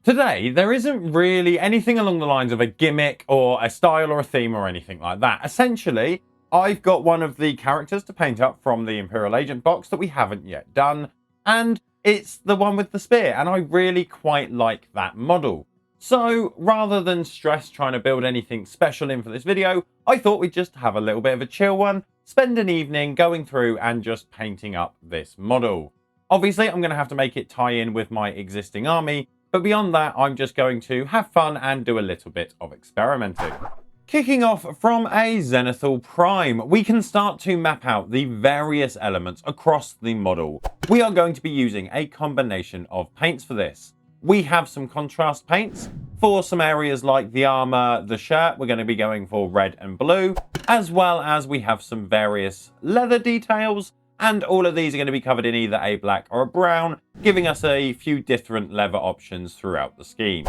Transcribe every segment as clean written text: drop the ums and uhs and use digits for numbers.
Today, there isn't really anything along the lines of a gimmick or a style or a theme or anything like that. Essentially, I've got one of the characters to paint up from the Imperial Agent box that we haven't yet done, and it's the one with the spear, and I really quite like that model. So rather than stress trying to build anything special in for this video, I thought we'd just have a little bit of a chill one, spend an evening going through and just painting up this model. Obviously, I'm going to have to make it tie in with my existing army, but beyond that, I'm just going to have fun and do a little bit of experimenting. Kicking off from a zenithal prime, we can start to map out the various elements across the model. We are going to be using a combination of paints for this. We have some contrast paints. For some areas like the armor, the shirt, we're going to be going for red and blue, as well as we have some various leather details. And all of these are going to be covered in either a black or a brown, giving us a few different leather options throughout the scheme.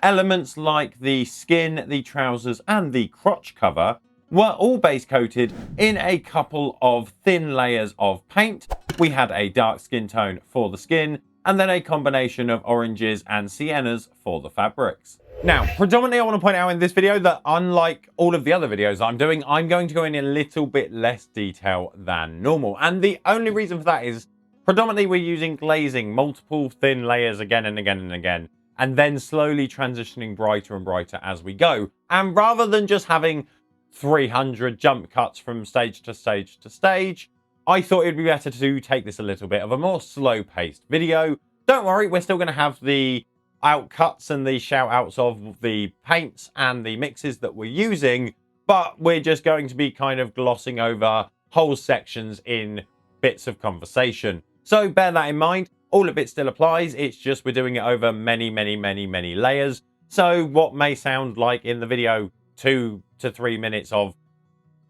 Elements like the skin, the trousers, and the crotch cover were all base coated in a couple of thin layers of paint. We had a dark skin tone for the skin, and then a combination of oranges and siennas for the fabrics. Now, predominantly I want to point out in this video that unlike all of the other videos I'm doing, I'm going to go in a little bit less detail than normal. And the only reason for that is predominantly we're using glazing, multiple thin layers again and again and again, and then slowly transitioning brighter and brighter as we go. And rather than just having 300 jump cuts from stage to stage to stage, I thought it'd be better to take this a little bit of a more slow-paced video. Don't worry, we're still going to have the outcuts and the shout outs of the paints and the mixes that we're using, but we're just going to be kind of glossing over whole sections in bits of conversation. So bear that in mind. All of it still applies. It's just we're doing it over many layers. So what may sound like in the video 2 to 3 minutes of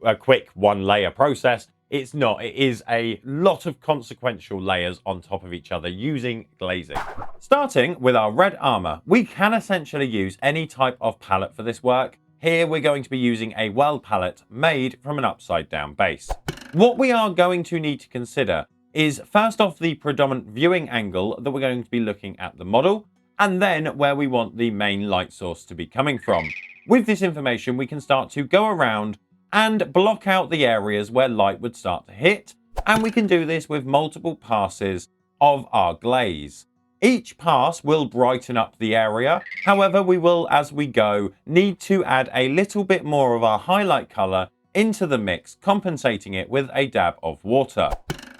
a quick one layer process, it's not. It is a lot of consequential layers on top of each other using glazing. Starting with our red armor, we can essentially use any type of palette for this work. Here we're going to be using a well palette made from an upside down base. What we are going to need to consider is first off the predominant viewing angle that we're going to be looking at the model, and then where we want the main light source to be coming from. With this information, we can start to go around and block out the areas where light would start to hit, and we can do this with multiple passes of our glaze. Each pass will brighten up the area, however we will, as we go, need to add a little bit more of our highlight color into the mix, compensating it with a dab of water.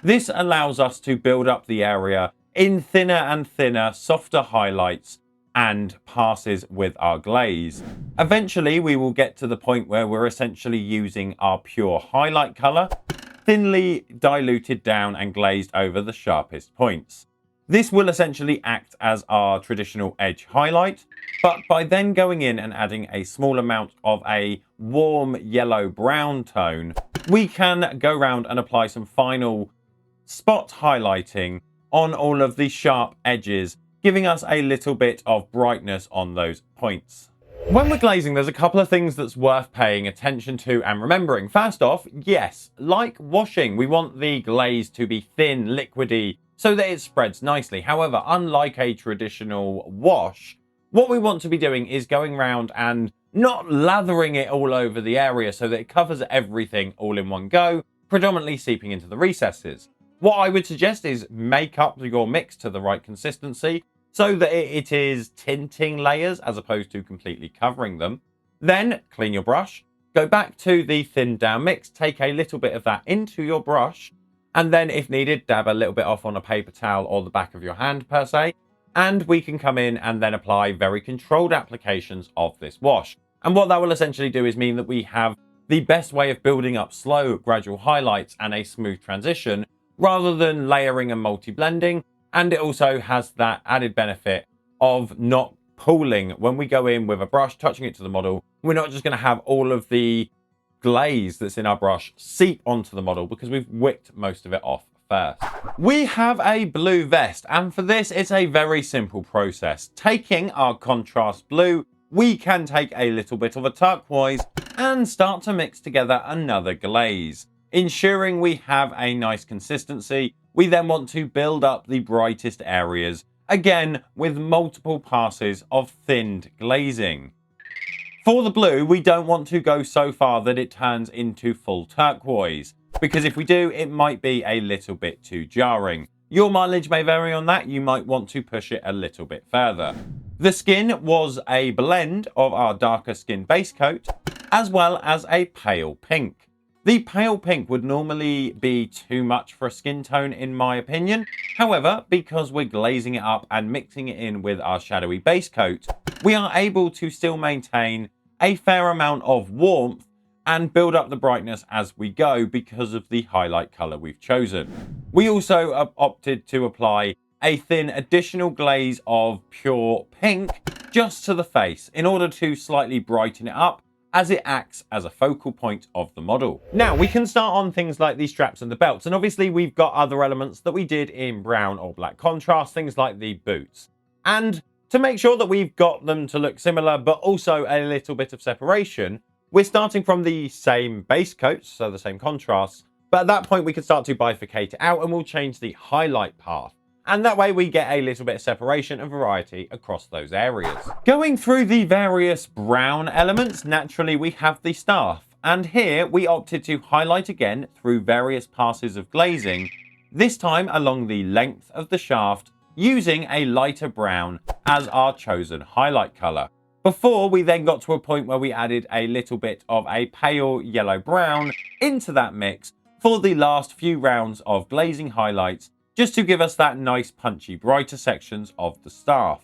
This allows us to build up the area in thinner and thinner, softer highlights and passes with our glaze. Eventually, we will get to the point where we're essentially using our pure highlight color, thinly diluted down and glazed over the sharpest points. This will essentially act as our traditional edge highlight, but by then going in and adding a small amount of a warm yellow-brown tone, we can go around and apply some final spot highlighting on all of the sharp edges, giving us a little bit of brightness on those points. When we're glazing, there's a couple of things that's worth paying attention to and remembering. First off, yes, like washing, we want the glaze to be thin, liquidy, so that it spreads nicely. However, unlike a traditional wash, what we want to be doing is going around and not lathering it all over the area so that it covers everything all in one go, predominantly seeping into the recesses. What I would suggest is make up your mix to the right consistency so that it is tinting layers as opposed to completely covering them. Then clean your brush, go back to the thinned down mix, take a little bit of that into your brush, and then if needed, dab a little bit off on a paper towel or the back of your hand per se, and we can come in and then apply very controlled applications of this wash. And what that will essentially do is mean that we have the best way of building up slow, gradual highlights and a smooth transition, rather than layering and multi-blending. And it also has that added benefit of not pooling when we go in with a brush, touching it to the model. We're not just going to have all of the glaze that's in our brush seep onto the model because we've wicked most of it off first. We have a blue vest, and for this it's a very simple process. Taking our contrast blue, we can take a little bit of a turquoise and start to mix together another glaze. Ensuring we have a nice consistency, we then want to build up the brightest areas again with multiple passes of thinned glazing. For the blue, we don't want to go so far that it turns into full turquoise, because if we do, it might be a little bit too jarring. Your mileage may vary on that, you might want to push it a little bit further. The skin was a blend of our darker skin base coat, as well as a pale pink. The pale pink would normally be too much for a skin tone in my opinion. However, because we're glazing it up and mixing it in with our shadowy base coat, we are able to still maintain a fair amount of warmth and build up the brightness as we go because of the highlight color we've chosen. We also opted to apply a thin additional glaze of pure pink just to the face in order to slightly brighten it up as it acts as a focal point of the model. Now we can start on things like the straps and the belts, and obviously we've got other elements that we did in brown or black contrast, things like the boots. And to make sure that we've got them to look similar but also a little bit of separation, we're starting from the same base coat, so the same contrasts, but at that point we can start to bifurcate it out and we'll change the highlight path. And that way we get a little bit of separation and variety across those areas. Going through the various brown elements, naturally we have the staff. And here we opted to highlight again through various passes of glazing, this time along the length of the shaft, using a lighter brown as our chosen highlight color. Before we then got to a point where we added a little bit of a pale yellow brown into that mix for the last few rounds of glazing highlights, just to give us that nice punchy brighter sections of the staff.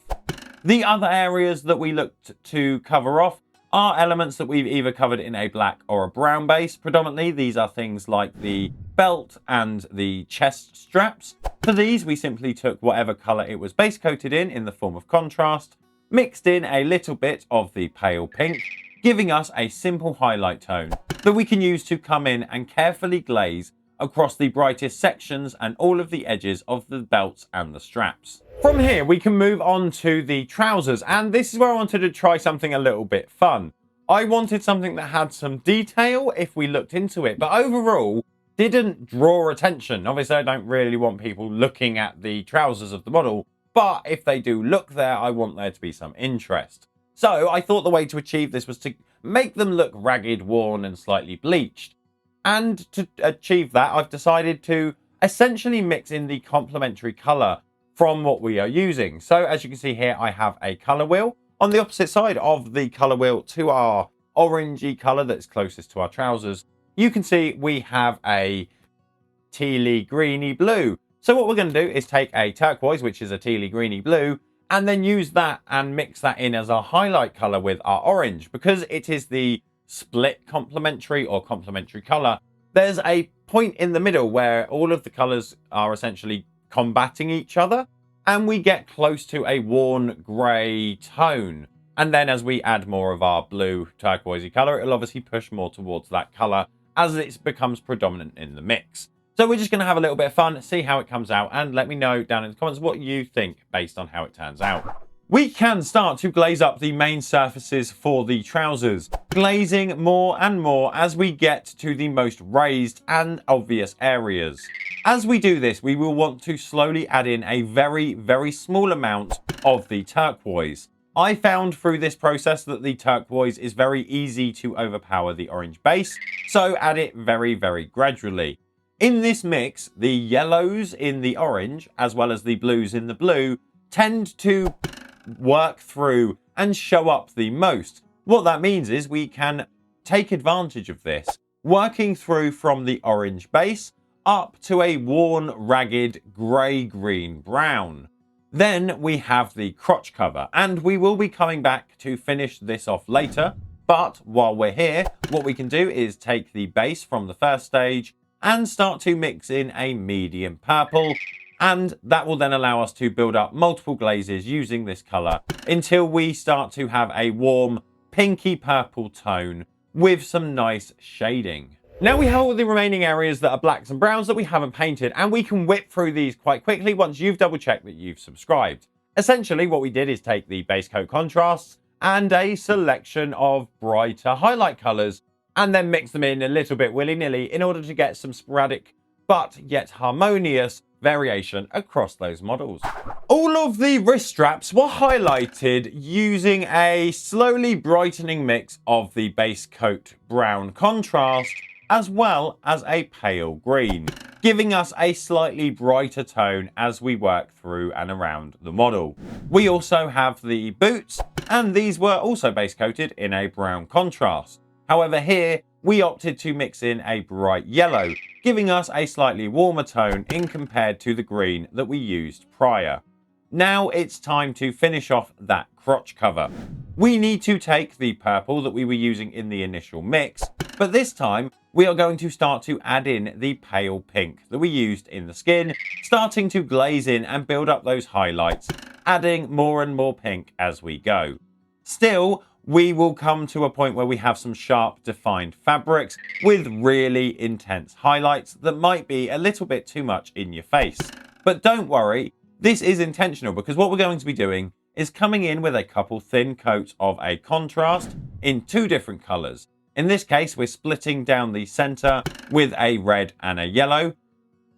The other areas that we looked to cover off are elements that we've either covered in a black or a brown base. Predominantly these are things like the belt and the chest straps. For these we simply took whatever color it was base coated in the form of contrast, mixed in a little bit of the pale pink, giving us a simple highlight tone that we can use to come in and carefully glaze across the brightest sections and all of the edges of the belts and the straps. From here we can move on to the trousers, and this is where I wanted to try something a little bit fun. I wanted something that had some detail if we looked into it, but overall didn't draw attention. Obviously I don't really want people looking at the trousers of the model, but if they do look there, I want there to be some interest. So I thought the way to achieve this was to make them look ragged, worn and slightly bleached. And to achieve that, I've decided to essentially mix in the complementary color from what we are using. So as you can see here, I have a color wheel. On the opposite side of the color wheel to our orangey color that's closest to our trousers, you can see we have a tealy greeny blue. So what we're going to do is take a turquoise, which is a tealy greeny blue, and then use that and mix that in as our highlight color with our orange. Because it is the split complementary or complementary color, there's a point in the middle where all of the colors are essentially combating each other, and we get close to a worn gray tone. And then as we add more of our blue turquoisey color, it'll obviously push more towards that color as it becomes predominant in the mix. So we're just going to have a little bit of fun, see how it comes out, and let me know down in the comments what you think based on how it turns out. We can start to glaze up the main surfaces for the trousers, glazing more and more as we get to the most raised and obvious areas. As we do this, we will want to slowly add in a very, very small amount of the turquoise. I found through this process that the turquoise is very easy to overpower the orange base, so add it very, very gradually. In this mix, the yellows in the orange, as well as the blues in the blue, tend to work through and show up the most. What that means is we can take advantage of this, working through from the orange base up to a worn, ragged, grey-green brown. Then we have the crotch cover, and we will be coming back to finish this off later. But while we're here, what we can do is take the base from the first stage and start to mix in a medium purple, and that will then allow us to build up multiple glazes using this color until we start to have a warm pinky purple tone with some nice shading. Now we have all the remaining areas that are blacks and browns that we haven't painted, and we can whip through these quite quickly once you've double checked that you've subscribed. Essentially what we did is take the base coat contrasts and a selection of brighter highlight colors and then mix them in a little bit willy-nilly in order to get some sporadic but yet harmonious variation across those models. All of the wrist straps were highlighted using a slowly brightening mix of the base coat brown contrast as well as a pale green, giving us a slightly brighter tone as we work through and around the model. We also have the boots, and these were also base coated in a brown contrast. However, here we opted to mix in a bright yellow, giving us a slightly warmer tone in compared to the green that we used prior. Now it's time to finish off that crotch cover. We need to take the purple that we were using in the initial mix, but this time we are going to start to add in the pale pink that we used in the skin, starting to glaze in and build up those highlights, adding more and more pink as we go. Still, we will come to a point where we have some sharp defined fabrics with really intense highlights that might be a little bit too much in your face. But don't worry, this is intentional, because what we're going to be doing is coming in with a couple thin coats of a contrast in two different colors. In this case, we're splitting down the center with a red and a yellow,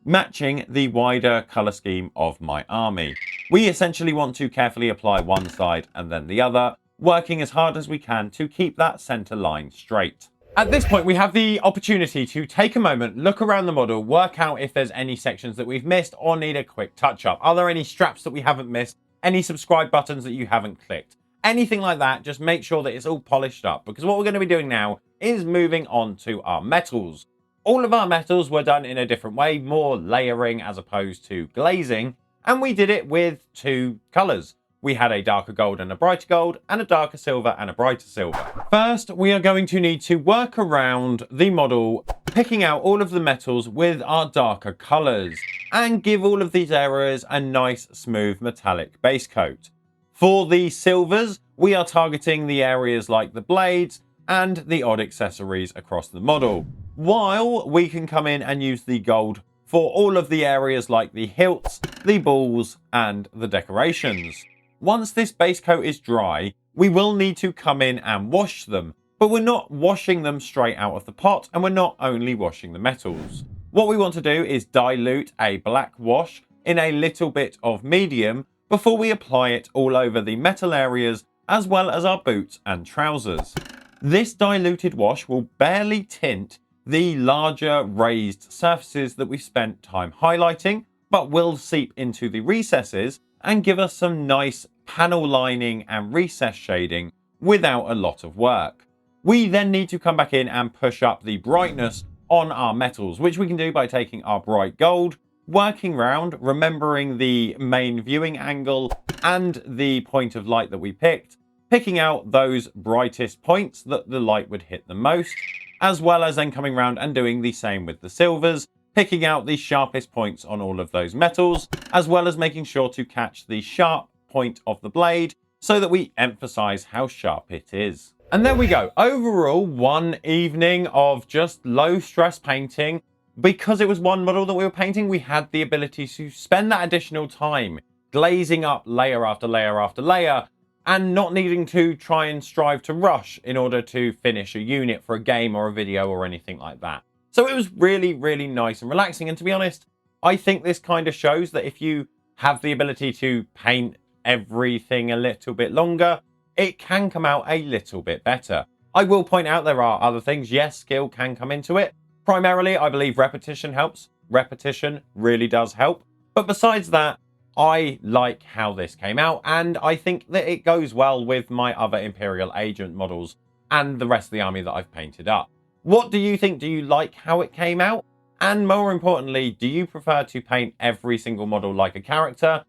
matching the wider color scheme of my army. We essentially want to carefully apply one side and then the other, working as hard as we can to keep that center line straight. At this point, we have the opportunity to take a moment, look around the model, work out if there's any sections that we've missed or need a quick touch up. Are there any straps that we haven't missed? Any subscribe buttons that you haven't clicked? Anything like that, just make sure that it's all polished up, because what we're going to be doing now is moving on to our metals. All of our metals were done in a different way, more layering as opposed to glazing, and we did it with two colors. We had a darker gold and a brighter gold, and a darker silver and a brighter silver. First, we are going to need to work around the model, picking out all of the metals with our darker colors, and give all of these areas a nice, smooth, metallic base coat. For the silvers, we are targeting the areas like the blades and the odd accessories across the model, while we can come in and use the gold for all of the areas like the hilts, the balls, and the decorations. Once this base coat is dry, we will need to come in and wash them, but we're not washing them straight out of the pot, and we're not only washing the metals. What we want to do is dilute a black wash in a little bit of medium before we apply it all over the metal areas as well as our boots and trousers. This diluted wash will barely tint the larger raised surfaces that we've spent time highlighting, but will seep into the recesses and give us some nice panel lining and recess shading without a lot of work. We then need to come back in and push up the brightness on our metals, which we can do by taking our bright gold, working round, remembering the main viewing angle and the point of light that we picked, picking out those brightest points that the light would hit the most, as well as then coming around and doing the same with the silvers, picking out the sharpest points on all of those metals, as well as making sure to catch the sharp point of the blade so that we emphasize how sharp it is. And there we go. Overall, one evening of just low stress painting. Because it was one model that we were painting, we had the ability to spend that additional time glazing up layer after layer after layer, and not needing to try and strive to rush in order to finish a unit for a game or a video or anything like that. So it was really, really nice and relaxing. And to be honest, I think this kind of shows that if you have the ability to paint everything a little bit longer, it can come out a little bit better. I will point out there are other things. Yes, skill can come into it. Primarily, I believe repetition helps. Repetition really does help. But besides that, I like how this came out, and I think that it goes well with my other Imperial Agent models and the rest of the army that I've painted up. What do you think? Do you like how it came out? And more importantly, do you prefer to paint every single model like a character?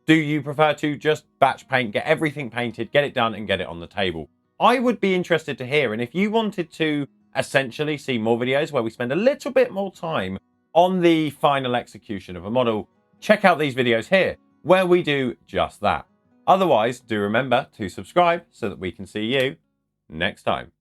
Do you prefer to just batch paint, get everything painted, get it done, and get it on the table? I would be interested to hear, and if you wanted to essentially see more videos where we spend a little bit more time on the final execution of a model, check out these videos here where we do just that. Otherwise, do remember to subscribe so that we can see you next time.